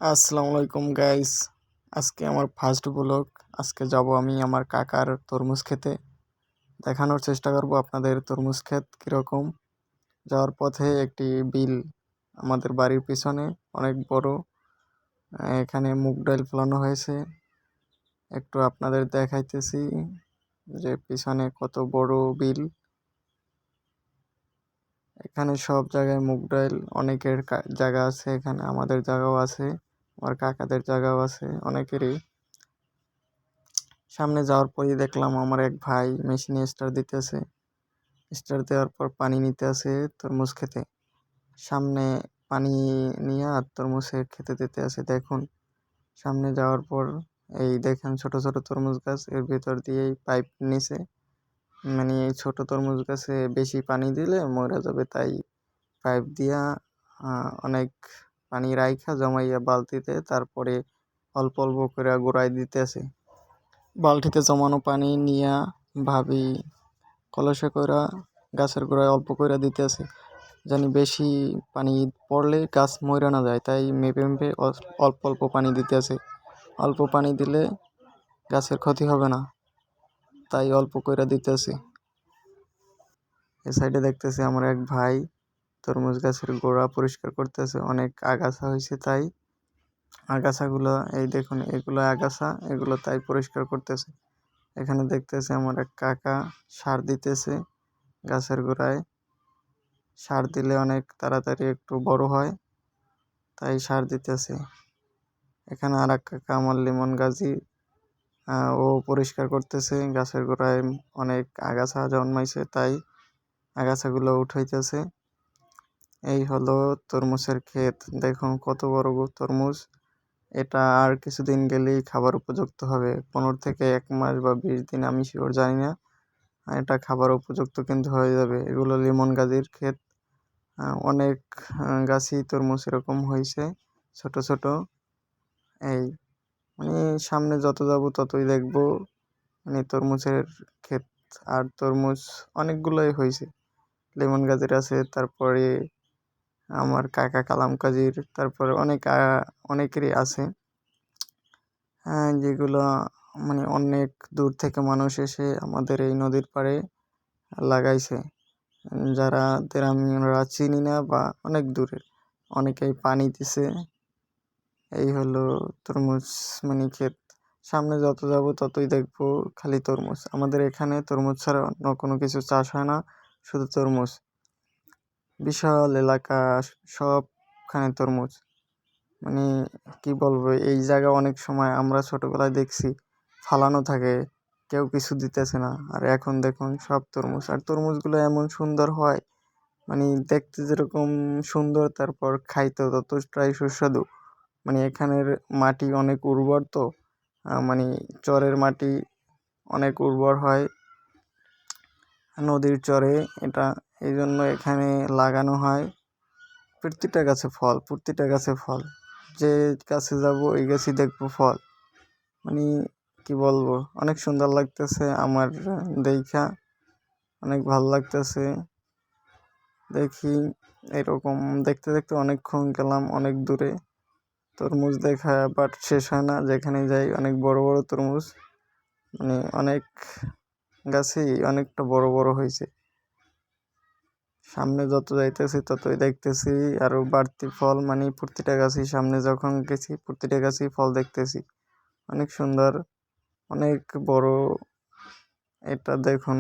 আসসালামু আলাইকুম গাইস। আজকে আমার ফার্স্ট ব্লগ। আজকে যাব আমি আমার কাকার তরমুজ খেতে। দেখানোর চেষ্টা করব আপনাদের তরমুজ ক্ষেত কীরকম। যাওয়ার পথে একটি বিল আমাদের বাড়ির পিছনে অনেক বড়। এখানে মুগ ডাল ফলানো হয়েছে। একটু আপনাদের দেখাইতেছি যে পিছনে কত বড় বিল। এখানে সব জায়গায় মুগ ডাল, অনেকের জায়গা আছে, এখানে আমাদের জায়গাও আছে, আমার কাকাদের জায়গাও আছে অনেকেরই। সামনে যাওয়ার পরই দেখলাম আমার এক ভাই মেশিনে স্টার দিতেছে। স্টার দেওয়ার পর পানি নিতে আসে তরমুজ খেতে। সামনে পানি নিয়ে আর তরমুজে খেতে দিতে আসে। দেখুন সামনে যাওয়ার পর এই দেখেন ছোট ছোট তরমুজ গাছ, এর ভিতর দিয়েই পাইপ নিচে, মানে এই ছোট তরমুজ গাছে বেশি পানি দিলে মরে যাবে, তাই পাইপ দিয়া অনেক পানি রাইখা জমাইয়া বালতিতে, তারপরে অল্প অল্প করে গোড়ায় দিতে আসে। বালতিতে জমানো পানি নিয়া ভাবি কলসে কইরা গাছের গোড়ায় অল্প কইরা দিতেছে, জানি বেশি পানি পড়লে গাছ মইরা না যায়, তাই মেপে মেপে অল্প অল্প পানি দিতেছে। অল্প পানি দিলে গাছের ক্ষতি হবে না, তাই অল্প কইরা দিতেছে। এ সাইডে দেখতেছি আমার এক ভাই তরমুজ গাছের গোড়া পরিষ্কার করতেছে, অনেক আগাছা হয়েছে, তাই আগাছাগুলো এই দেখুন, এগুলো আগাছা, এগুলো তাই পরিষ্কার করতেছে। এখানে দেখতেছে আমার এক কাকা সার দিতেছে গাছের গোড়ায়। সার দিলে অনেক তাড়াতাড়ি একটু বড় হয়, তাই সার দিতেছে। এখানে আর এক কাকা আমার লিমন গাছই ও পরিষ্কার করতেছে। গাছের গোড়ায় অনেক আগাছা জন্মাইছে, তাই আগাছাগুলো উঠাইতেছে। এই হলো তরমুজের ক্ষেত। দেখুন কত বড় তরমুজ। এটা আর কিছুদিন গেলেই খাবার উপযুক্ত হবে, 15 থেকে 1 মাস বা 20 দিন, আমি শিওর জানি না। এটা খাবার উপযুক্ত কিন্তু হয়ে যাবে। এগুলো লিমন গাছের ক্ষেত। অনেক গাছই তরমুজ এরকম হয়েছে ছোট ছোট। এই মানে সামনে যত যাব ততই দেখব মানে তরমুজের ক্ষেত। আর তরমুজ অনেকগুলোই হয়েছে, লেমন গাছের আছে, তারপরে আমার কাকা কালাম কাজির, তারপরে অনেকেরই আছে, যেগুলো মানে অনেক দূর থেকে মানুষ এসে আমাদের এই নদীর পাড়ে লাগাইছে। যারাদের আমরা চিনি না বা অনেক দূরের, অনেকেই পানি দিছে। এই হলো তরমুজ মানে ক্ষেত। সামনে যত যাব ততই দেখবো খালি তরমুজ। আমাদের এখানে তরমুজ ছাড়া অন্য কোনো কিছু চাষ হয় না, শুধু তরমুজ। বিশাল এলাকা, সবখানে তরমুজ। মানে কি বলবো, এই জায়গা অনেক সময় আমরা ছোটবেলায় দেখছি ফালানো থাকে, কেউ কিছু দিতেছে না, আর এখন দেখুন সব তরমুজ। আর তরমুজগুলো এমন সুন্দর হয়, মানে দেখতে যেরকম সুন্দর, তারপর খাইতেও ততটাই সুস্বাদু। মানে এখানের মাটি অনেক উর্বর, তো মানে চরের মাটি অনেক উর্বর হয়, নদীর চরে এটা, এই জন্য এখানে লাগানো হয়। প্রতিটা গাছে ফল, প্রতিটা গাছে ফল, যে গাছে যাব ওই গাছই দেখবো ফল। মানে কি বলবো, অনেক সুন্দর লাগতেছে আমার দেখা, অনেক ভালো লাগতেছে। দেখি এরকম দেখতে দেখতে অনেকক্ষণ গেলাম, অনেক দূরে। তরমুজ দেখা বাট শেষ হয় না, যেখানে যাই অনেক বড় বড় তরমুজ, মানে অনেক গাছেই অনেকটা বড় বড় হয়েছে। সামনে যত যাইতেছি ততই দেখতেছি আরো বাড়তি ফল, মানে প্রতিটা গাছই, সামনে যখন গেছি প্রতিটা গাছই ফল দেখতেছি, অনেক সুন্দর, অনেক বড়। এটা দেখুন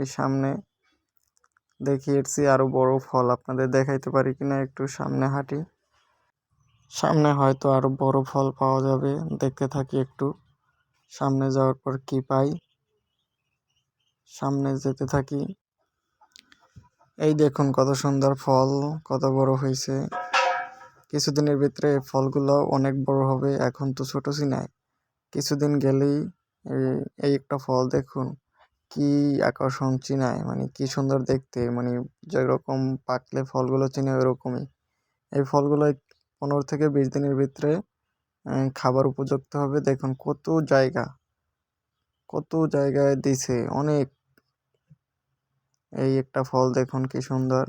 এই সামনে, দেখি এর চেয়ে আরো বড় ফল আপনাদের দেখাইতে পারি কিনা, একটু সামনে হাঁটি, সামনে হয়তো আরো বড় ফল পাওয়া যাবে। দেখতে থাকি একটু, সামনে যাওয়ার পর কি পাই, সামনে যেতে থাকি। এই দেখুন কত সুন্দর ফল, কত বড় হয়েছে। কিছুদিনের ভিতরে ফলগুলো অনেক বড় হবে, এখন তো ছোট চিনায়, কিছুদিন গেলেই এই একটা ফল দেখুন কি আকর্ষণ চিনায়, মানে কি সুন্দর দেখতে, মানে যেরকম পাকলে ফলগুলো চিনে ওরকমই। এই ফলগুলো 15 থেকে 20 দিনের ভিতরে খাবার উপযুক্ত হবে। দেখুন কত জায়গায় দিছে অনেক। এই একটা ফল দেখুন কি সুন্দর,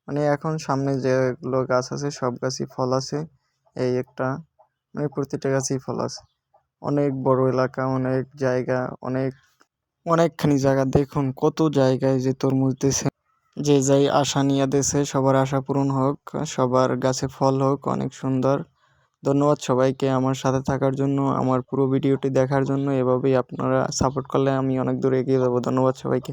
মানে এখন সামনে যেগুলো গাছ আছে সব গাছই ফল আছে। এই একটা মানে প্রতিটা গাছেই ফল আছে। অনেক বড় এলাকা, অনেক জায়গা, অনেকখানি জায়গা। দেখুন কত জায়গায় যে তরমুজ দিছে, যে যাই আশা নিয়ে দিছে সবার আশা পূরণ হোক, সবার গাছে ফল হোক। অনেক সুন্দর। ধন্যবাদ সবাইকে আমার সাথে থাকার জন্য, আমার পুরো ভিডিওটি দেখার জন্য। এভাবেই আপনারা সাপোর্ট করলে আমি অনেক দূর এগিয়ে যাবো। ধন্যবাদ সবাইকে।